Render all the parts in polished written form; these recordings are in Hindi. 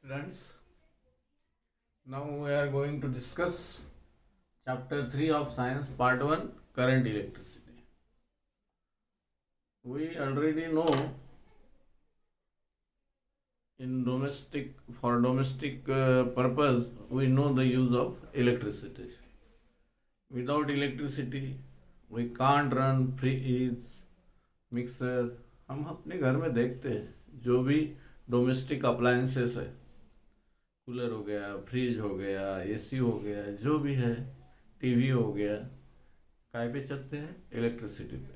Friends, now we are going to discuss chapter 3 of science part 1, current electricity. We already know in domestic purpose we know the use of electricity. Without electricity we can't run fridge, mixer. हम अपने घर में देखते हैं जो भी डोमेस्टिक अप्लायंसेस है, कूलर हो गया, फ्रिज हो गया, एसी हो गया, जो भी है, टीवी हो गया, काय पे चलते हैं? इलेक्ट्रिसिटी पे।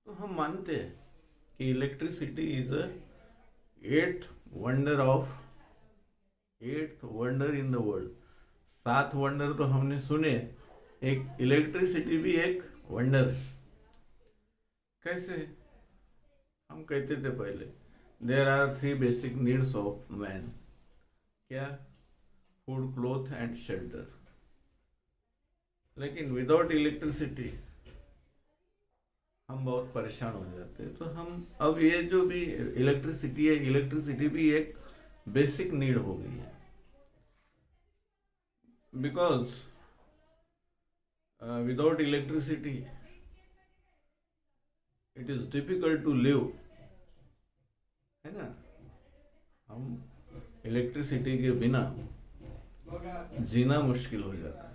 तो हम मानते हैं कि electricity is eighth wonder in the world. 7 wonder तो हमने सुने, एक इलेक्ट्रिसिटी भी एक वंडर है। कैसे? हम कहते थे पहले there are 3 basic needs of man. क्या? Food, cloth and shelter. लेकिन विदाउट इलेक्ट्रिसिटी हम बहुत परेशान हो जाते हैं। तो हम अब ये जो भी इलेक्ट्रिसिटी है, इलेक्ट्रिसिटी भी एक बेसिक नीड हो गई है, because without electricity it is difficult to live, है ना। हम इलेक्ट्रिसिटी के बिना जीना मुश्किल हो जाता है।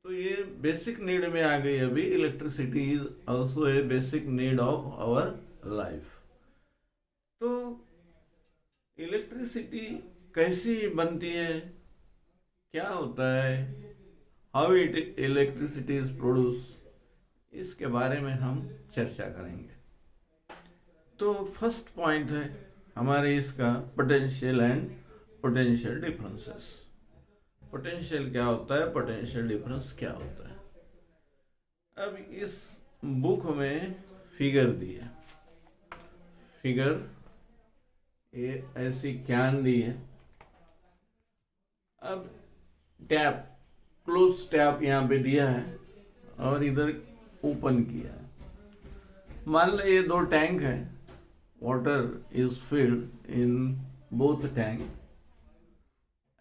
तो ये बेसिक नीड में आ गई। अभी electricity is also a basic need of our life. तो इलेक्ट्रिसिटी कैसी बनती है, क्या होता है, हाउ इलेक्ट्रिसिटी इज प्रोड्यूस, इसके बारे में हम चर्चा करेंगे। तो फर्स्ट पॉइंट है हमारे इसका potential and potential differences. Potential क्या होता है, पोटेंशियल डिफरेंस क्या होता है। अब इस बुक में फिगर दी है, फिगर ये ऐसी कैन दी है। अब टैप, क्लोज टैप यहाँ पे दिया है और इधर ओपन किया है। मान लो ये 2 टैंक है, water is filled in both tank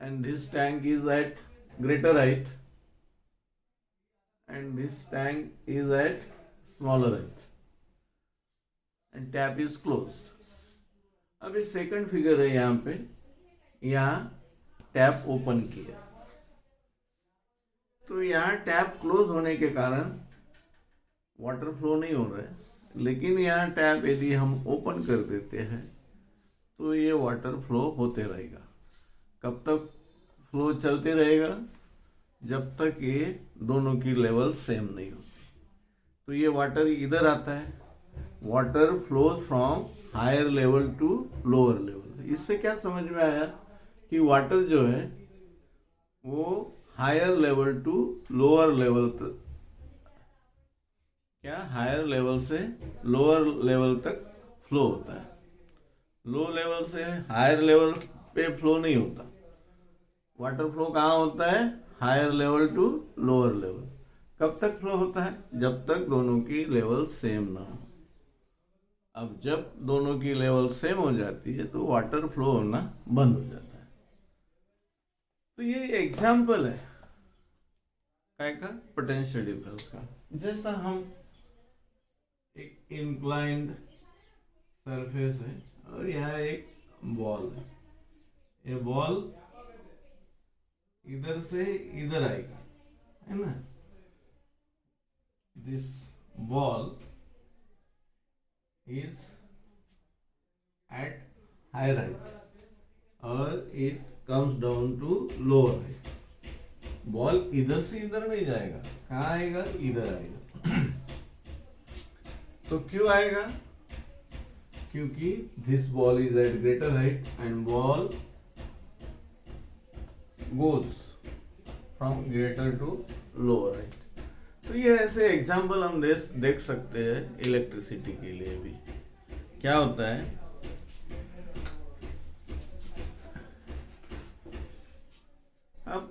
and this tank is at greater height and this tank is at smaller height and tap is closed. अब इस सेकंड फिगर है यहाँ पे, यहाँ टैप ओपन किया, तो यहाँ टैप क्लोज होने के कारण वाटर फ्लो नहीं हो रहा है। लेकिन यहाँ टैप यदि हम ओपन कर देते हैं तो ये वाटर फ्लो होते रहेगा। कब तक फ्लो चलते रहेगा? जब तक ये दोनों की लेवल सेम नहीं होती। तो ये वाटर इधर आता है, water flows from higher level to lower level. इससे क्या समझ में आया कि वाटर जो है वो higher level to lower level तक, क्या हायर लेवल से लोअर लेवल तक फ्लो होता है। लो लेवल से हायर लेवल पे फ्लो नहीं होता। वाटर फ्लो कहाँ होता है? Higher level to lower level. कब तक फ्लो होता है? जब तक दोनों की लेवल सेम ना हो। अब जब दोनों की लेवल सेम हो जाती है तो वाटर फ्लो होना बंद हो जाता है। तो ये एग्जाम्पल है क्या का? पोटेंशियल डिफरेंस का। जैसा हम एक इंक्लाइंड सरफेस है और यहाँ एक बॉल है, ये बॉल इधर से इधर आएगी, है ना। This ball is at higher height और it comes down to lower height. Ball इधर से इधर नहीं जाएगा, कहाँ आएगा? इधर आएगा। तो क्यों आएगा? क्योंकि this ball is at greater height and ball goes from greater to lower height. तो ये ऐसे एग्जाम्पल हम देख सकते हैं इलेक्ट्रिसिटी के लिए भी। क्या होता है? अब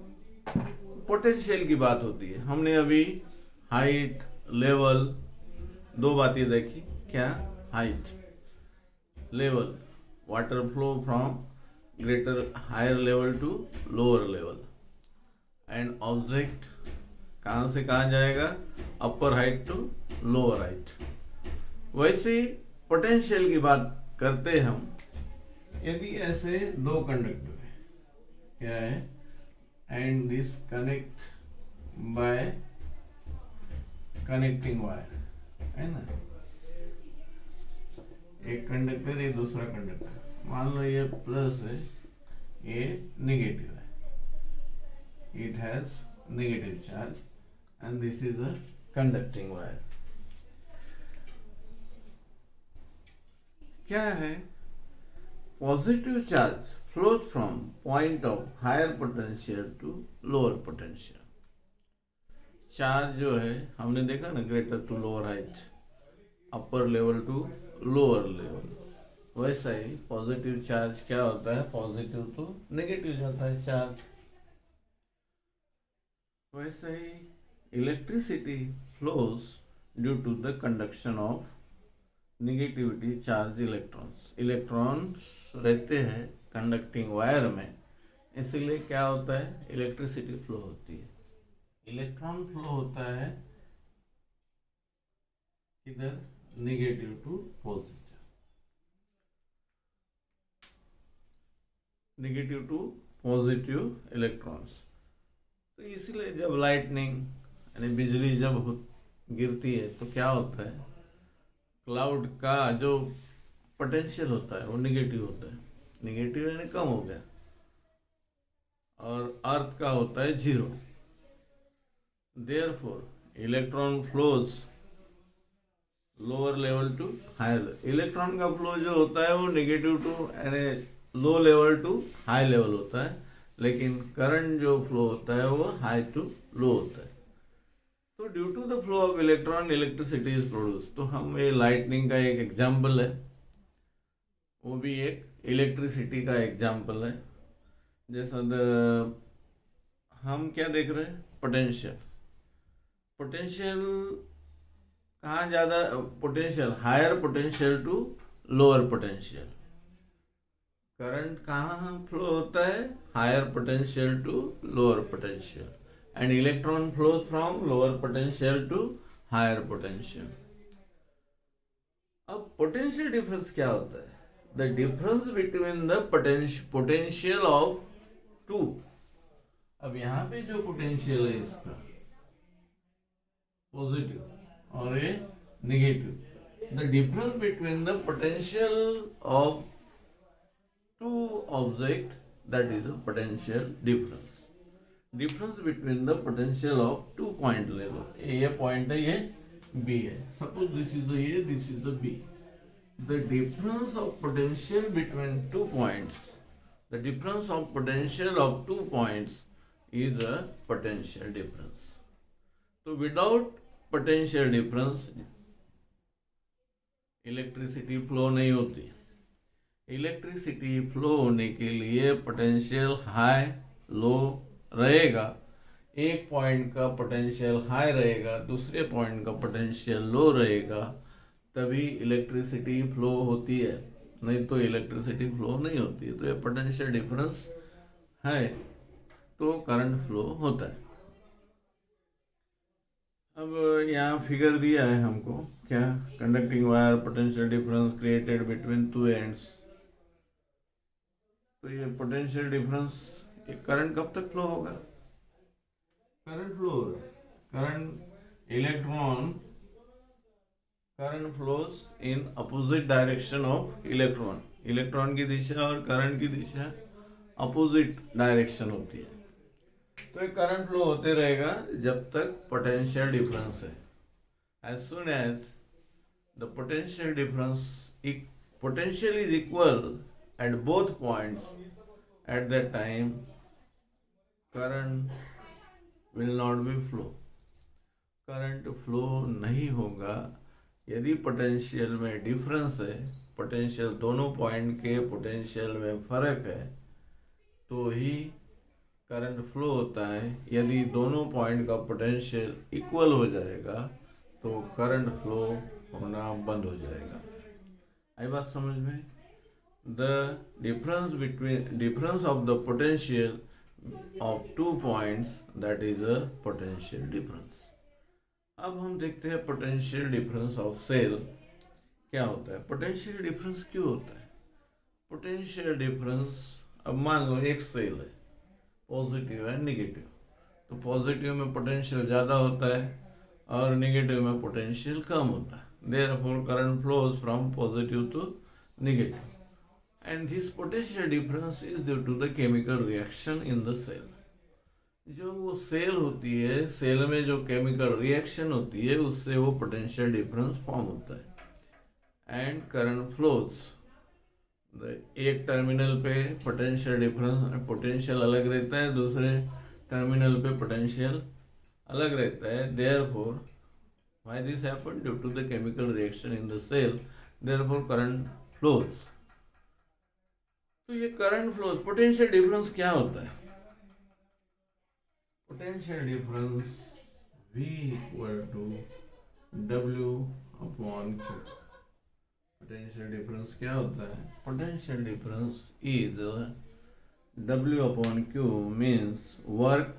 पोटेंशियल की बात होती है। हमने अभी हाइट, लेवल, 2 बातें देखी। क्या? Height, level, water flow from greater higher level to lower level, and object कहाँ से कहाँ जाएगा, अपर हाइट टू लोअर हाइट। वैसे ही पोटेंशियल की बात करते हैं हम। यदि ऐसे दो कंडक्टर है, क्या है, and this connect bye connecting wire, है ना, एक कंडक्टर ये दूसरा कंडक्टर, मान लो ये प्लस है, ये नेगेटिव है, it has negative charge and this is a conducting wire। क्या है, positive charge flows from point of higher potential to lower potential। Charge जो है हमने देखा ना, greater to lower height, upper level to lower level, वैसा ही पॉजिटिव चार्ज क्या होता है, पॉजिटिव टू नेगेटिव जाता है चार्ज। वैसे ही electricity flows due to the conduction of negativity charged electrons। Electrons रहते हैं कंडक्टिंग वायर में, इसलिए क्या होता है, इलेक्ट्रिसिटी फ्लो होती है। इलेक्ट्रॉन फ्लो होता है इधर negative to positive, negative to positive electrons. तो इसलिए जब लाइटनिंग यानी बिजली जब गिरती है तो क्या होता है, क्लाउड का जो पोटेंशियल होता है वो नेगेटिव होता है, नेगेटिव यानी कम हो गया, और अर्थ का होता है zero. Therefore electron flows lower level to higher. Electron का फ्लो जो होता है वो नेगेटिव टू यानी low level to high level होता है, लेकिन करंट जो फ्लो होता है वो हाई टू लो होता है। तो due to the flow of electron electricity is produce. तो हम ये लाइटनिंग का एक एग्जाम्पल है, वो भी एक इलेक्ट्रिसिटी का एग्जाम्पल है। जैसा हम क्या देख रहे हैं, पोटेंशियल। पोटेंशियल कहाँ ज़्यादा, potential higher potential to lower potential. Current कहाँ फ्लो होता है, higher potential to lower potential, and electron flows from lower potential to higher potential। अब potential difference क्या होता है, the difference between the potential of two। अब यहाँ पे जो potential है इसका पॉजिटिव और ये negative, the difference between the potential of two object, that is the potential difference। Difference between the potential of two point ले लो, ये पॉइंट है, ये बी है, suppose this is A, this is the B. The difference of potential between two points, the difference of potential of two points is a potential difference. तो without potential difference electricity flow नहीं होती। इलेक्ट्रिसिटी फ्लो होने के लिए पोटेंशियल हाई लो रहेगा, एक पॉइंट का पोटेंशियल हाई रहेगा, दूसरे पॉइंट का पोटेंशियल लो रहेगा, तभी इलेक्ट्रिसिटी फ्लो होती है, नहीं तो इलेक्ट्रिसिटी फ्लो नहीं होती है। तो ये पोटेंशियल डिफरेंस है तो करंट फ्लो होता है। अब यहाँ फिगर दिया है हमको, क्या, conducting wire potential difference created between two ends. तो ये पोटेंशियल डिफरेंस, ये करंट कब तक फ्लो होगा, करंट फ्लो होगा, current electron, current flows in opposite direction of electron. Electron की दिशा और करंट की दिशा अपोजिट डायरेक्शन होती है। तो ये करंट फ्लो होते रहेगा जब तक पोटेंशियल डिफरेंस है। As soon as the potential difference, potential is equal at both points, at that time current will not be flow। Current flow नहीं होगा यदि पोटेंशियल में डिफरेंस है, पोटेंशियल दोनों पॉइंट के पोटेंशियल में फर्क है तो ही करंट फ्लो होता है। यदि दोनों पॉइंट का पोटेंशियल इक्वल हो जाएगा तो करंट फ्लो होना बंद हो जाएगा। आई बात समझ में? the difference of the potential of 2 points, that is a potential difference. अब हम देखते हैं पोटेंशियल डिफरेंस ऑफ सेल क्या होता है। पोटेंशियल डिफरेंस क्यों होता है? पोटेंशियल डिफरेंस, अब मान लो एक सेल है, पॉजिटिव है निगेटिव, तो पॉजिटिव में पोटेंशियल ज़्यादा होता है और निगेटिव में पोटेंशियल कम होता है। Therefore current flows from positive to negative, and this potential difference is due to the chemical reaction in the cell. जो वो सेल होती है, सेल में जो केमिकल रिएक्शन होती है उससे वो पोटेंशियल डिफरेंस फॉर्म होता है। एंड करंट फ्लोज, एक टर्मिनल पे पोटेंशियल अलग रहता है, दूसरे टर्मिनल पे पोटेंशियल अलग रहता है। Therefore why this happen? Due to the chemical reaction in the cell, therefore current flows. तो ये करंट फ्लोज, पोटेंशियल डिफरेंस क्या होता है? Potential difference V equal to W upon Q। Potential difference क्या होता है? Potential difference is W upon Q means work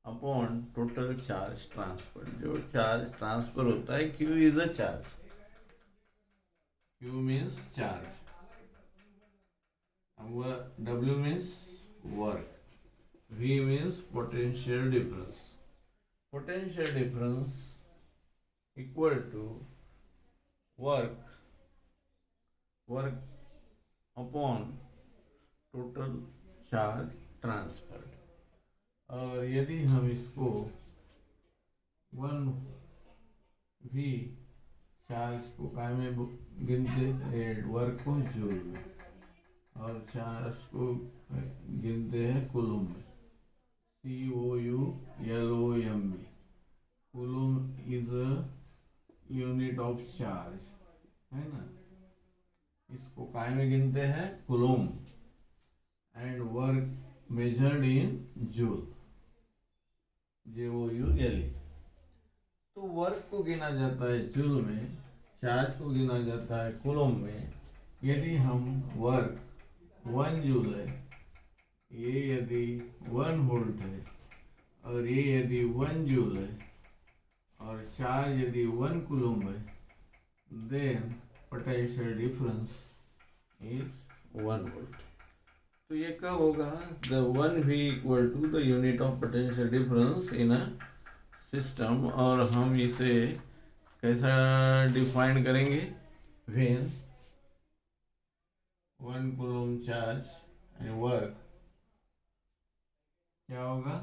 upon total charge transfer. जो चार्ज ट्रांसफर होता है, Q is a charge, Q means charge, W means work, V means potential difference. Potential difference equal to work upon total charge transferred. और यदि हम इसको 1v चार्ज को काय में गिनते, वर्क को जूल में, और चार्ज को गिनते हैं कूलम में, COULOMB। Coulomb is a unit of charge, है ना। इसको काय में गिनते हैं? Coulomb. And work measured in joule, JOULE। तो वर्क को गिना जाता है जूल में, चार्ज को गिना जाता है कूलम में। यदि हम वर्क 1 जूल है, ये यदि 1 वोल्ट है, और ये यदि 1 जूल है, और चार्ज यदि 1 कूलम है, then potential difference is 1 volt. तो ये कब होगा? The 1V equal to the unit of potential difference in a system. और हम इसे कैसा डिफाइन करेंगे? When 1 coulomb charge and work क्या होगा?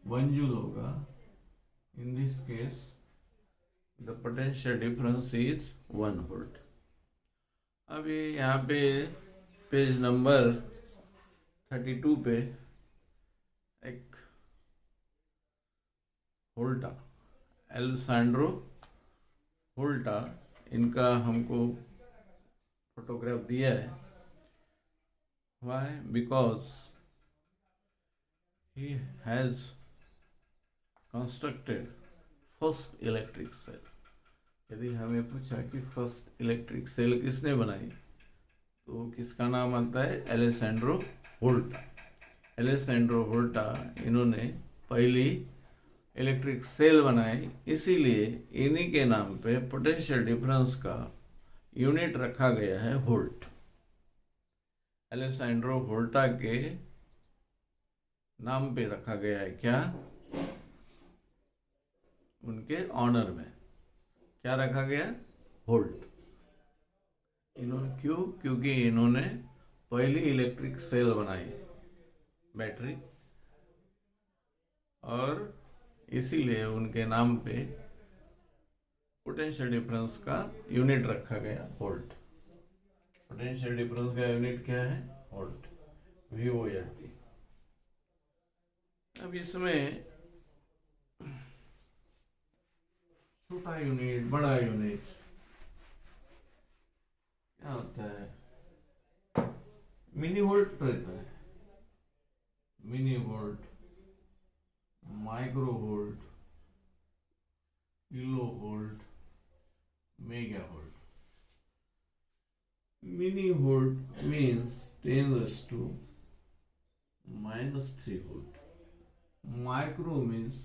1 जूल होगा। In this case the potential difference is 1 volt. अब ये यहाँ पे पेज नंबर 32 पे एक होल्टा, एलेसैंड्रो होल्टा, इनका हमको फोटोग्राफ दिया है। Why? Because he has constructed first electric cell. यदि हमें पूछा कि फर्स्ट इलेक्ट्रिक सेल किसने बनाई, तो किसका नाम आता है? एलेसैंड्रो होल्टा। एलेसैंड्रो होल्टा, इन्होंने पहली इलेक्ट्रिक सेल बनाई, इसीलिए इन्हीं के नाम पे पोटेंशियल डिफरेंस का यूनिट रखा गया है वोल्ट। एलेसैंड्रो होल्टा के नाम पे रखा गया है क्या? उनके ऑनर में क्या रखा गया? वोल्ट। इन्होंने क्यों? क्योंकि इन्होंने पहली इलेक्ट्रिक सेल बनाई, बैटरी, और इसीलिए उनके नाम पे पोटेंशियल डिफरेंस का यूनिट रखा गया वोल्ट। पोटेंशियल डिफरेंस का यूनिट क्या है? Volt, VOLT। अब इसमें छोटा यूनिट, बड़ा यूनिट क्या होता है? मिनी वोल्ट रहता है, mini volt, micro volt, kilo volt, mega volt. Mini volt means 10⁻³ volt. Micro means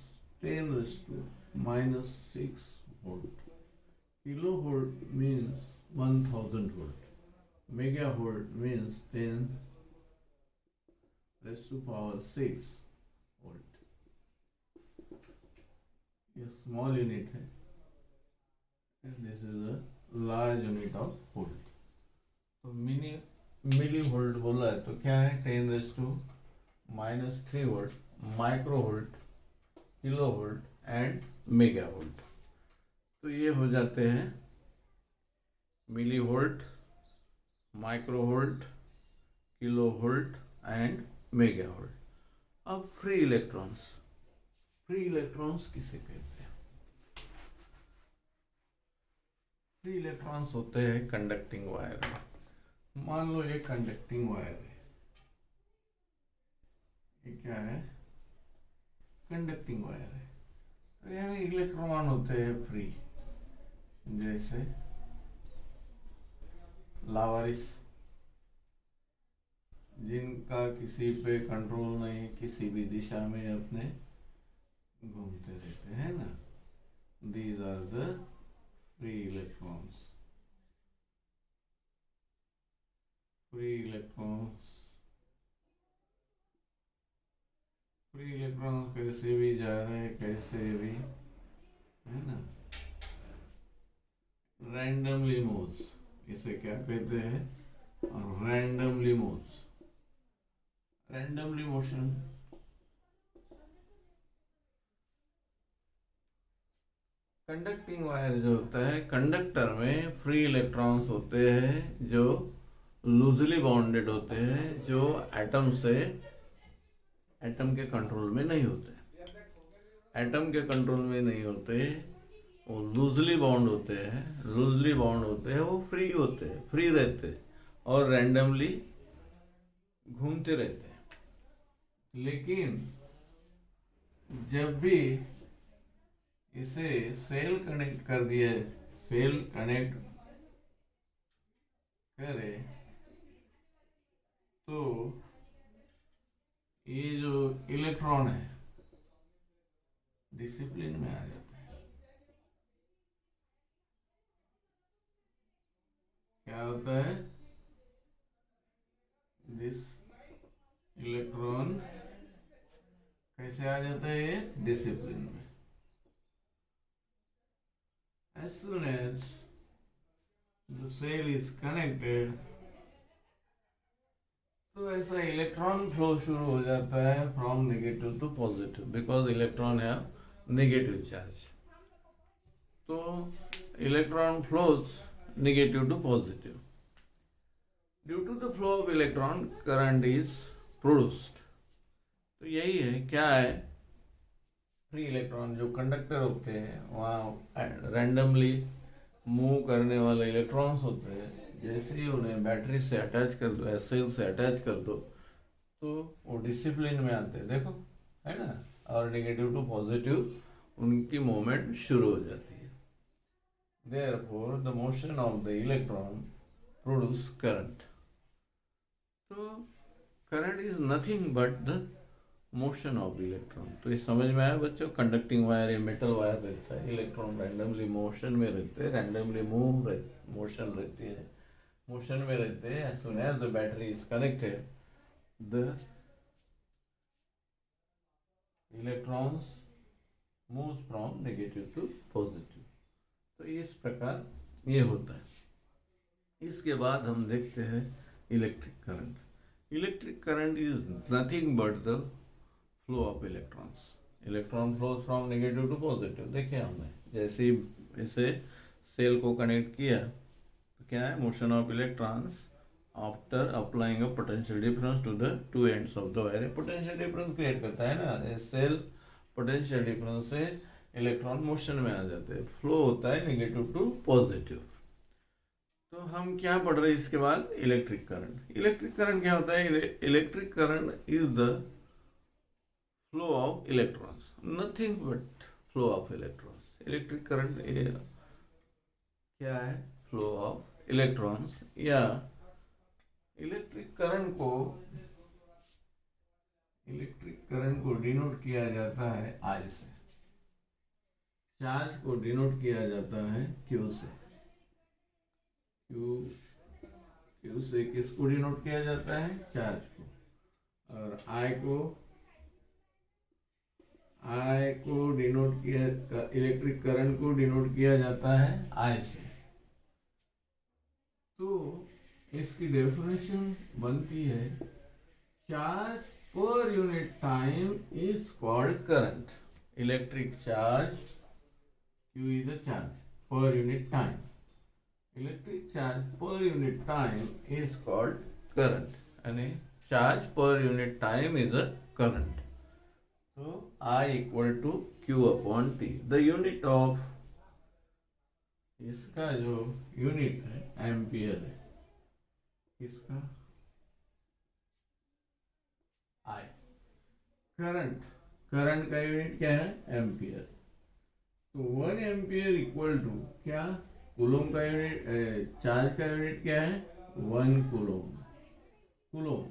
10⁻⁻6 volt. Kilovolt means 1000 volt. Megavolt means 10⁻6 volt. ये small unit है and this is a large unit of volt. तो मिली वोल्ट बोला है तो क्या है 10⁻³ volt, micro volt, kilo volt and mega volt. तो ये हो जाते हैं milli volt, micro volt, kilo volt and mega volt. अब फ्री इलेक्ट्रॉन्स किसे कहते हैं? फ्री इलेक्ट्रॉन्स होते हैं कंडक्टिंग वायर में. मान लो ये कंडक्टिंग वायर है, ये क्या है? कंडक्टिंग वायर है. तो यहाँ इलेक्ट्रॉन होते हैं फ्री, जैसे लावारिस, जिनका किसी पे कंट्रोल नहीं, किसी भी दिशा में अपने घूमते रहते हैं ना. These are the free electrons. Free electrons कैसे भी जा रहे हैं, कैसे भी, है ना. रैंडमली मूव्स, इसे क्या कहते हैं? Randomly moves, randomly motion. Conducting wire जो होता है, कंडक्टर में फ्री इलेक्ट्रॉन्स होते हैं जो लूजली बॉन्डेड होते हैं, जो एटम के कंट्रोल में नहीं होते. एटम के कंट्रोल में नहीं होते, वो लूजली बॉन्ड होते हैं. वो फ्री होते हैं, फ्री रहते हैं और रैंडमली घूमते रहते हैं. लेकिन जब भी इसे सेल कनेक्ट करे तो ये जो इलेक्ट्रॉन है डिसिप्लिन में आ जाते हैं. क्या होता है? दिस इलेक्ट्रॉन कैसे आ जाता है? ये डिसिप्लिन में. As soon as the cell is connected, तो ऐसा इलेक्ट्रॉन फ्लो शुरू हो जाता है from negative to positive, because electron है नेगेटिव चार्ज. तो electron flows negative to positive. Due to the flow of electron current is produced. तो यही है, क्या है? फ्री इलेक्ट्रॉन जो कंडक्टर होते हैं, वहाँ रैंडमली मूव करने वाले इलेक्ट्रॉन्स होते हैं. जैसे ही उन्हें बैटरी से अटैच कर दो, सेल से अटैच कर दो, तो वो डिसिप्लिन में आते हैं, देखो, है ना. और नेगेटिव टू पॉजिटिव उनकी मूवमेंट शुरू हो जाती है. Therefore the motion of the electron produce current. तो current is nothing but the motion of electron. तो ये समझ में आया बच्चों? कंडक्टिंग वायर, ये मेटल वायर रहता है, इलेक्ट्रॉन रैंडमली मोशन में रहते हैं, रैंडमली मोशन रहती है, मोशन में रहते हैं. As soon as the battery is connected, the electrons move from negative to positive. तो इस प्रकार ये होता है. इसके बाद हम देखते हैं electric current. Electric current is nothing but the flow of electrons. Electron flows from negative to positive. देखिए हमने जैसे ही इसे सेल को कनेक्ट किया तो क्या है? Motion of electrons after applying a potential difference to the two ends of the wire. Potential difference create करता है ना सेल. पोटेंशियल डिफरेंस से इलेक्ट्रॉन मोशन में आ जाते हैं, फ्लो होता है नेगेटिव टू पॉजिटिव. तो हम क्या पढ़ रहे हैं इसके बाद? Electric current. इलेक्ट्रिक करंट क्या होता है? Electric current is the flow of electrons, nothing but flow of electrons. Electric current क्या है? फ्लो ऑफ इलेक्ट्रॉन्स या इलेक्ट्रिक करंट को डिनोट किया जाता है आई से, चार्ज को डिनोट किया जाता है क्यू से। क्यू से किसको डिनोट किया जाता है? चार्ज को। और आई को डिनोट किया, इलेक्ट्रिक करंट को डिनोट किया जाता है आई से। तो इसकी डेफिनेशन बनती है charge per unit time is called current. Electric charge Q is the charge per unit time. Electric charge per unit time is called current, and charge per unit time is a current. So I equal to Q upon T. The unit of इसका जो यूनिट है एम्पियर है, इसका I। करंट का यूनिट क्या है? एम्पियर। तो 1 एम्पियर इक्वल टू क्या? कूलोम का यूनिट, चार्ज का यूनिट क्या है? 1 कूलोम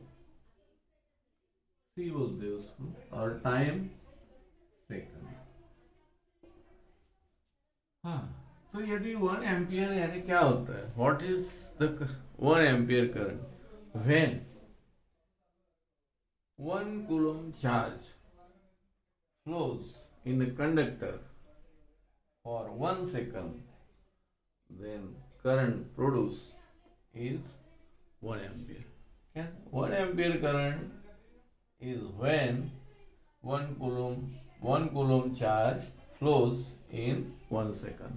सी बोलते हैं उसको, और टाइम सेकंड। हाँ, तो यदि 1 एम्पियर यानी क्या होता है? What is the 1 ampere current? When 1 coulomb charge flows in a conductor for 1 second, then current produced is 1 ampere. Okay? 1 ampere current is when 1 coulomb charge flows in 1 second.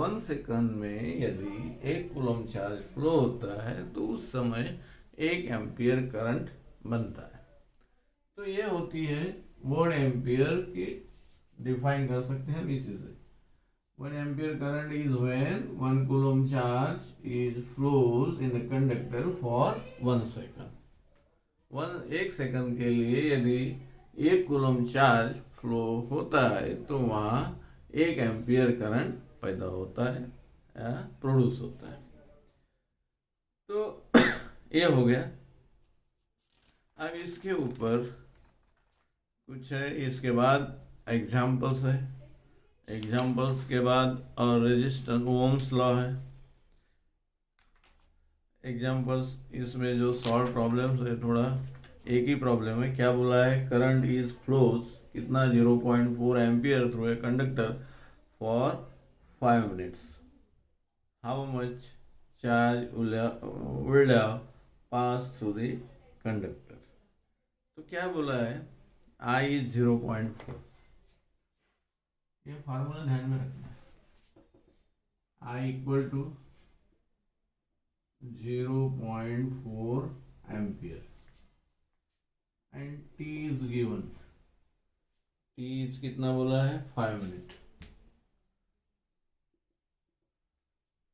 1 second में यदि 1 कूलम चार्ज फ्लो होता है तो उस समय 1 एम्पियर करंट बनता है। तो ये होती है 1 एम्पियर की, डिफाइन कर सकते हैं इसी से। 1 ampere current is when 1 coulomb charge is flows in the conductor for 1 second. 1 second के लिए यदि 1 कूलम चार्ज फ्लो होता है तो वहाँ 1 एम्पियर करंट पैदा होता है या प्रोड्यूस होता है। तो ये हो गया। अब इसके ऊपर कुछ है, इसके बाद एग्जाम्पल्स है, एग्जाम्पल्स के बाद और रेजिस्टेंस, ओम्स लॉ है। एग्जाम्पल्स इसमें जो सॉल्व प्रॉब्लम्स है, थोड़ा एक ही प्रॉब्लम है। क्या बोला है? करंट इज फ्लोज कितना? 0.4 ampere through a conductor for 5 minutes. How much charge will pass through the conductor? तो क्या बोला है? I is 0.4। ये फार्मूला ध्यान में रखना है। I equal to 0.4 ampere and T is given. T is कितना बोला है? 5 minute.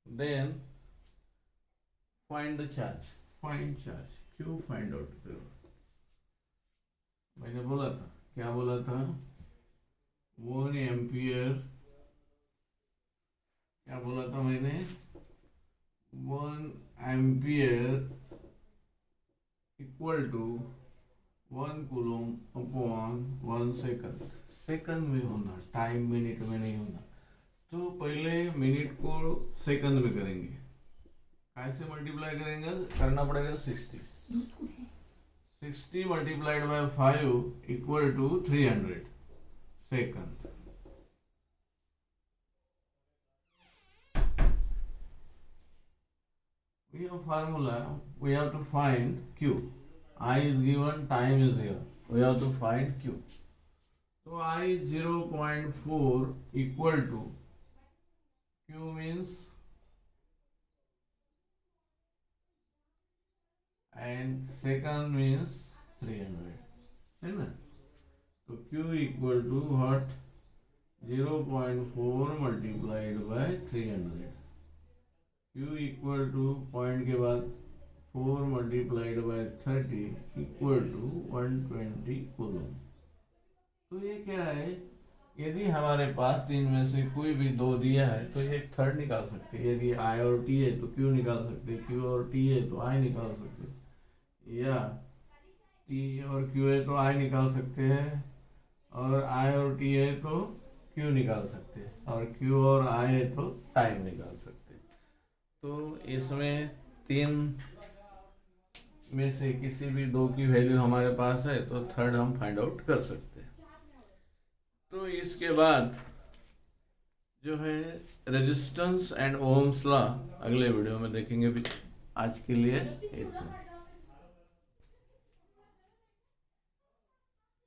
Then find the charge. Find charge क्यों फाइंड आउट करो? मैंने बोला था, क्या बोला था? 1 एम्पियर, क्या बोला था मैंने? 1 ampere equal to 1 coulomb upon 1 second. Second में होना, टाइम मिनट में नहीं होना। तो पहले मिनट को सेकंड में करेंगे। कैसे मल्टीप्लाई करेंगे? करना पड़ेगा 60 multiplied by 5 equal to 300 second. We have formula, we have to find Q. I is given, time is here. We have to find Q. So I is 0.4 equal to Q means, and second means 300, है ना? तो Q equal to what? 0.4 multiplied by 300. Q equal to point के बाद 4 multiplied by 30 equal to 120 coulomb. तो ये क्या है? यदि हमारे पास तीन में से कोई भी दो दिया है तो एक थर्ड निकाल सकते हैं। यदि I और T है तो Q निकाल सकते हैं, Q और T है तो I निकाल सकते हैं। या टी और क्यू है तो आई निकाल सकते हैं, और आई और टी है तो क्यू निकाल सकते हैं, और क्यू और आई है तो टाइम निकाल सकते हैं। तो इसमें 3 में से किसी भी 2 की वैल्यू हमारे पास है तो थर्ड हम फाइंड आउट कर सकते हैं। तो इसके बाद जो है रेजिस्टेंस एंड ओम्स लॉ अगले वीडियो में देखेंगे। आज के लिए इतना।